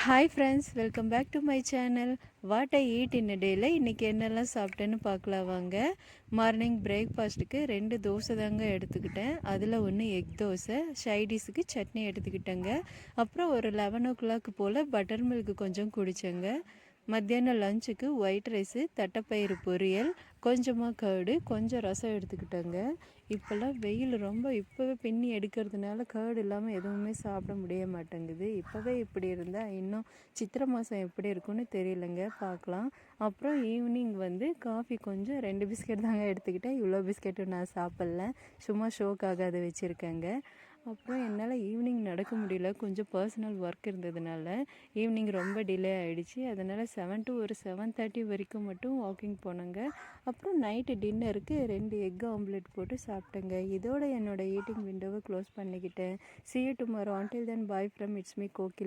Hi friends, welcome back to my channel. What I eat in டேயில் இன்றைக்கி என்னெல்லாம் சாப்பிட்டேன்னு பார்க்கலாம் வாங்க. மார்னிங் பிரேக்ஃபாஸ்ட்டுக்கு 2 தோசை தாங்க எடுத்துக்கிட்டேன். அதில் ஒன்று எக் தோசை, சைடிஷுக்கு சட்னி எடுத்துக்கிட்டேங்க. அப்புறம் ஒரு 11 போல் பட்டர் மில்க் கொஞ்சம் குடித்தேங்க. மத்தியானம் லஞ்சுக்கு ஒயிட் ரைஸு, தட்டைப்பயிறு பொரியல், கொஞ்சமாக கர்டு, கொஞ்சம் ரசம் எடுத்துக்கிட்டேங்க. இப்போல்லாம் வெயில் ரொம்ப இப்போவே பின்னி எடுக்கிறதுனால கர்டு இல்லாமல் எதுவுமே சாப்பிட முடிய மாட்டேங்குது. இப்போவே இப்படி இருந்தால் இன்னும் சித்திரை மாதம் எப்படி இருக்குன்னு தெரியலங்க, பார்க்கலாம். அப்புறம் ஈவினிங் காஃபி கொஞ்சம் 2 பிஸ்கெட் தாங்க எடுத்துக்கிட்டேன். இவ்வளோ பிஸ்கெட்டும் நான் சாப்பிட்ல, சும்மா ஷோக்காக அதை வச்சுருக்கேங்க. அப்புறம் என்னால் ஈவினிங் நடக்க முடியல, கொஞ்சம் பர்சனல் ஒர்க் இருந்ததுனால ஈவினிங் ரொம்ப டிலே ஆகிடுச்சு. அதனால் 7 to ஒரு 7:30 வரைக்கும் மட்டும் வாக்கிங் போனேங்க. அப்புறம் நைட்டு டின்னருக்கு 2 எக் ஆம்லெட் போட்டு சாப்பிட்டேங்க. இதோட என்னோடய ஈட்டிங் விண்டோவை க்ளோஸ் பண்ணிக்கிட்டேன். See you tomorrow. Until then, bye from it's me Gohil.